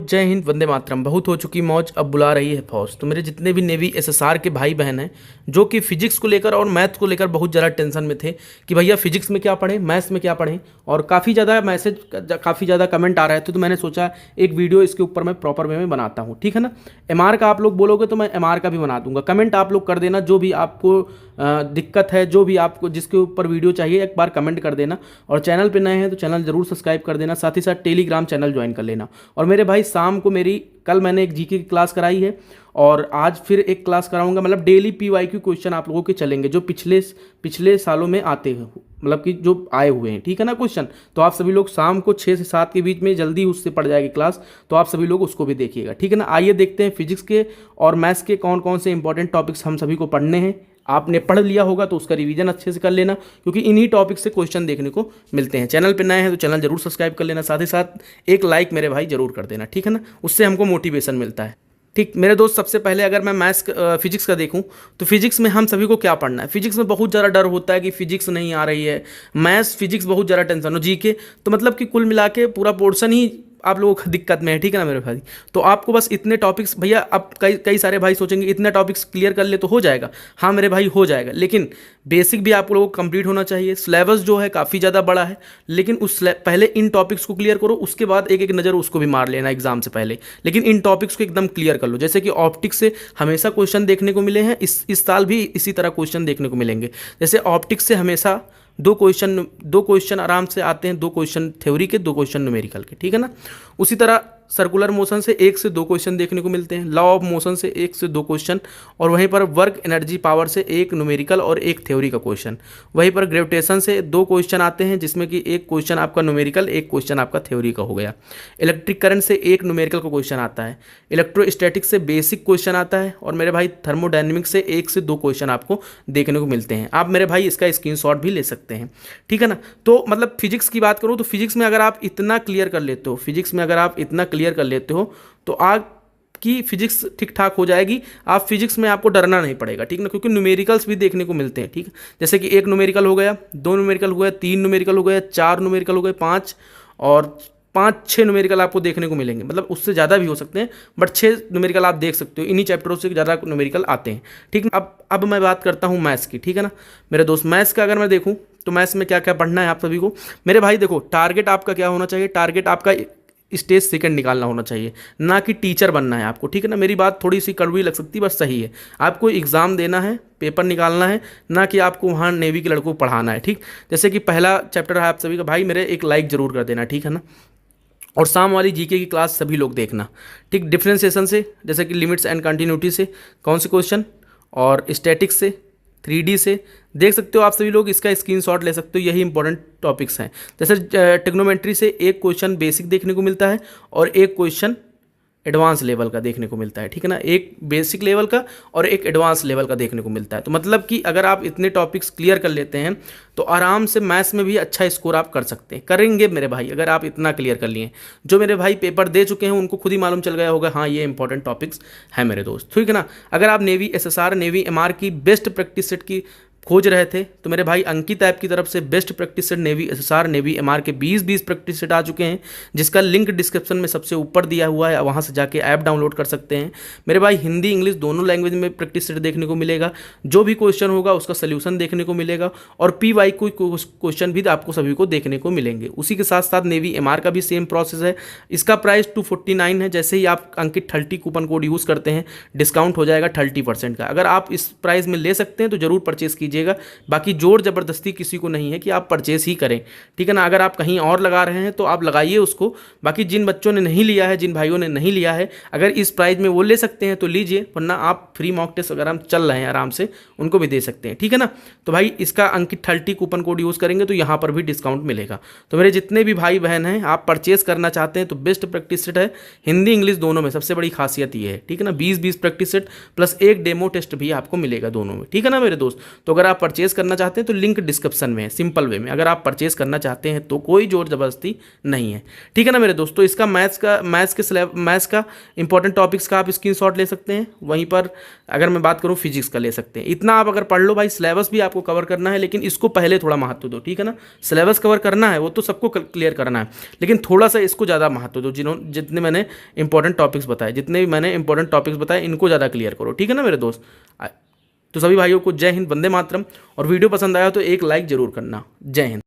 जय हिंद, वंदे मातरम। बहुत हो चुकी मौज, अब बुला रही है फौज। तो मेरे जितने भी नेवी एसएसआर के भाई बहन हैं जो कि फिजिक्स को लेकर और मैथ को लेकर बहुत ज़्यादा टेंशन में थे कि भैया फिजिक्स में क्या पढ़ें, मैथ्स में क्या पढ़ें, और काफ़ी ज़्यादा मैसेज, काफ़ी ज़्यादा कमेंट आ रहे थे, तो मैंने सोचा एक वीडियो इसके ऊपर मैं प्रॉपर वे में बनाता हूँ। ठीक है ना। एमआर का आप लोग बोलोगे तो मैं एमआर का भी बना दूंगा। कमेंट आप लोग कर देना, जो भी आपको दिक्कत है, जो भी आपको जिसके ऊपर वीडियो चाहिए, एक बार कमेंट कर देना। और चैनल पे नए हैं तो चैनल जरूर सब्सक्राइब कर देना, साथ ही साथ टेलीग्राम चैनल ज्वाइन कर लेना। और मेरे भाई शाम को कल मैंने एक जीके की क्लास कराई है और आज फिर एक क्लास कराऊंगा। मतलब डेली पीवाईक्यू क्वेश्चन आप लोगों के चलेंगे जो पिछले सालों में आते हैं, मतलब कि जो आए हुए हैं। ठीक है ना क्वेश्चन। तो आप सभी लोग शाम को 6 से 7 के बीच में जल्दी उससे पढ़ जाएगी क्लास, तो आप सभी लोग उसको भी देखिएगा। ठीक है ना। आइए देखते हैं फिजिक्स के और मैथ्स के कौन कौन से इंपॉर्टेंट टॉपिक्स हम सभी को पढ़ने हैं। आपने पढ़ लिया होगा तो उसका रिवीजन अच्छे से कर लेना, क्योंकि इन्हीं टॉपिक से क्वेश्चन देखने को मिलते हैं। चैनल पे नए हैं तो चैनल जरूर सब्सक्राइब कर लेना, साथ ही साथ एक लाइक मेरे भाई जरूर कर देना। ठीक है ना। उससे हमको मोटिवेशन मिलता है। ठीक मेरे दोस्त, सबसे पहले अगर मैं फिजिक्स का देखूं तो फिजिक्स में हम सभी को क्या पढ़ना है। फिजिक्स में बहुत ज़्यादा डर होता है कि फिजिक्स नहीं आ रही है, मैथ्स फिजिक्स बहुत ज़्यादा टेंशन हो, जीके तो मतलब कि कुल मिला के पूरा पोर्शन ही आप लोगों का दिक्कत में है। ठीक है ना मेरे भाई। तो आपको बस इतने टॉपिक्स, भैया अब कई सारे भाई सोचेंगे इतने टॉपिक्स क्लियर कर ले तो हो जाएगा। हाँ मेरे भाई हो जाएगा, लेकिन बेसिक भी आप लोगों को कंप्लीट होना चाहिए। सिलेबस जो है काफ़ी ज़्यादा बड़ा है, लेकिन पहले इन टॉपिक्स को क्लियर करो, उसके बाद एक एक नज़र उसको भी मार लेना एग्जाम से पहले। लेकिन इन टॉपिक्स को एकदम क्लियर कर लो। जैसे कि ऑप्टिक्स से हमेशा क्वेश्चन देखने को मिले हैं, इस साल भी इसी तरह क्वेश्चन देखने को मिलेंगे। जैसे ऑप्टिक्स से हमेशा दो क्वेश्चन आराम से आते हैं, 2 क्वेश्चन थ्योरी के, 2 क्वेश्चन न्यूमेरिकल के। ठीक है ना। उसी तरह सर्कुलर मोशन से 1 से 2 क्वेश्चन देखने को मिलते हैं, लॉ ऑफ मोशन से 1 से 2 क्वेश्चन, और वहीं पर वर्क एनर्जी पावर से 1 न्यूमेरिकल और 1 थ्योरी का क्वेश्चन। वहीं पर ग्रेविटेशन से 2 क्वेश्चन आते हैं, जिसमें कि 1 क्वेश्चन आपका न्यूमेरिकल, 1 क्वेश्चन आपका थ्योरी का हो गया। इलेक्ट्रिक करंट से 1 न्यूमेरिकल का क्वेश्चन आता है। इलेक्ट्रोस्टैटिक्स से बेसिक क्वेश्चन आता है। और मेरे भाई थर्मोडायनेमिक्स से 1 से 2 क्वेश्चन आपको देखने को मिलते हैं। आप मेरे भाई इसका स्क्रीनशॉट भी ले सकते हैं। ठीक है ना। तो मतलब फिजिक्स की बात करूँ तो फिजिक्स में अगर आप इतना क्लियर कर लेते हो तो आपकी फिजिक्स ठीक ठाक हो जाएगी। आप फिजिक्स में आपको डरना नहीं पड़ेगा। ठीक ना। क्योंकि न्यूमेरिकल्स भी देखने को मिलते हैं। ठीक है। जैसे कि 1 न्यूमेरिकल हो गया, 2 न्यूमेरिकल हो गया, 3 न्यूमेरिकल हो गया, 4 न्यूमेरिकल हो गए, 5 और 5-6 न्यूमेरिकल आपको देखने को मिलेंगे। मतलब उससे ज़्यादा भी हो सकते हैं, बट 6 न्यूमेरिकल आप देख सकते हो। इन्हीं चैप्टरों से ज़्यादा न्यूमेरिकल आते हैं। ठीक है। अब मैं बात करता हूँ मैथ्स की। ठीक है ना मेरे दोस्त, मैथ्स का अगर मैं देखूँ तो मैथ्स में क्या क्या पढ़ना है आप सभी को। मेरे भाई देखो, टारगेट आपका क्या होना चाहिए, टारगेट आपका स्टेज सेकंड निकालना होना चाहिए, ना कि टीचर बनना है आपको। ठीक है ना। मेरी बात थोड़ी सी कड़वी लग सकती है, बस सही है। आपको एग्ज़ाम देना है, पेपर निकालना है, ना कि आपको वहाँ नेवी के लड़कों को पढ़ाना है। ठीक। जैसे कि पहला चैप्टर है आप सभी का, भाई मेरे एक लाइक ज़रूर कर देना। ठीक है ना। और शाम वाली जीके की क्लास सभी लोग देखना। ठीक। डिफरेंशिएशन से, जैसे कि लिमिट्स एंड कंटिन्यूटी से कौन से क्वेश्चन, और स्टैटिक्स से, 3D से देख सकते हो आप सभी लोग। इसका स्क्रीनशॉट ले सकते हो। यही इंपॉर्टेंट टॉपिक्स हैं। जैसे ट्रिग्नोमेट्री से 1 क्वेश्चन बेसिक देखने को मिलता है और 1 क्वेश्चन एडवांस लेवल का देखने को मिलता है। ठीक है ना। एक बेसिक लेवल का और एक एडवांस लेवल का देखने को मिलता है। तो मतलब कि अगर आप इतने टॉपिक्स क्लियर कर लेते हैं तो आराम से मैथ्स में भी अच्छा स्कोर आप कर सकते हैं, करेंगे मेरे भाई, अगर आप इतना क्लियर कर लिए। जो मेरे भाई पेपर दे चुके हैं उनको खुद ही मालूम चल गया होगा, हाँ ये इंपॉर्टेंट टॉपिक्स हैं मेरे दोस्त। ठीक है ना। अगर आप नेवी एसएसआर, नेवी एमआर की बेस्ट प्रैक्टिस सेट की खोज रहे थे तो मेरे भाई अंकित ऐप की तरफ से best practice set navy SSR, navy MR के 20 प्रैक्टिस सेट आ चुके हैं, जिसका लिंक डिस्क्रिप्शन में सबसे ऊपर दिया हुआ है। वहाँ से जाके ऐप डाउनलोड कर सकते हैं मेरे भाई। हिंदी इंग्लिश दोनों लैंग्वेज में प्रैक्टिस सेट देखने को मिलेगा। जो भी क्वेश्चन होगा उसका सोल्यूशन देखने को मिलेगा, और पीवाईक्यू क्वेश्चन भी आपको सभी को देखने को मिलेंगे। उसी के साथ साथ नेवी एमआर का भी सेम प्रोसेस है। इसका प्राइस 249 है। जैसे ही आप अंकित 30 कूपन कोड यूज़ करते हैं, डिस्काउंट हो जाएगा 30% का। अगर आप इस प्राइस में ले सकते हैं तो जरूर परचेस कीजिएगा। बाकी जोर जबरदस्ती किसी को नहीं है कि आप परचेस ही करें। ठीक है ना। अगर आप कहीं और लगा रहे हैं तो आप लगाइए उसको। बाकी जिन बच्चों ने नहीं लिया है, जिन भाइयों ने नहीं लिया है, अगर इस प्राइस में वो ले सकते हैं तो लीजिए, वरना आप फ्री मॉक टेस्ट अगर हम चल रहे हैं आराम से उनको भी दे सकते हैं। ठीक है ना। तो भाई इसका अंकित 30 कूपन कोड यूज़ करेंगे तो यहाँ पर भी डिस्काउंट मिलेगा। तो मेरे जितने भी भाई बहन हैं, आप परचेस करना चाहते हैं तो बेस्ट प्रैक्टिस सेट है। हिंदी इंग्लिश दोनों में सबसे बड़ी खासियत ये है। ठीक है ना। 20 practice set plus 1 demo test भी आपको मिलेगा दोनों में। ठीक है ना मेरे दोस्त। तो अगर अगर आप परचेज़ करना चाहते हैं तो लिंक डिस्क्रिप्शन में है, सिंपल वे में, अगर आप परचेज़ करना चाहते हैं तो कोई जोर ज़बरदस्ती नहीं है, ठीक है ना मेरे दोस्तों। इसका मैथ्स का इंपॉर्टेंट टॉपिक्स का आप स्क्रीनशॉट ले सकते हैं, वहीं पर अगर मैं बात करूँ फिजिक्स का ले सकते हैं। इतना आप अगर पढ़ लो भाई, सिलेबस भी आपको कवर करना है, लेकिन इसको पहले थोड़ा महत्व दो, ठीक है ना। सिलेबस कवर करना है वो तो सबको क्लियर करना है, लेकिन थोड़ा सा इसको ज़्यादा महत्व दो। जितने मैंने इंपॉर्टेंट टॉपिक्स बताए, जितने भी मैंने इंपॉर्टेंट टॉपिक्स बताए, इनको ज़्यादा क्लियर करो, ठीक है ना मेरे दोस्त। तो सभी भाइयों को जय हिंद, वंदे मातरम। और वीडियो पसंद आया तो एक लाइक जरूर करना। जय हिंद।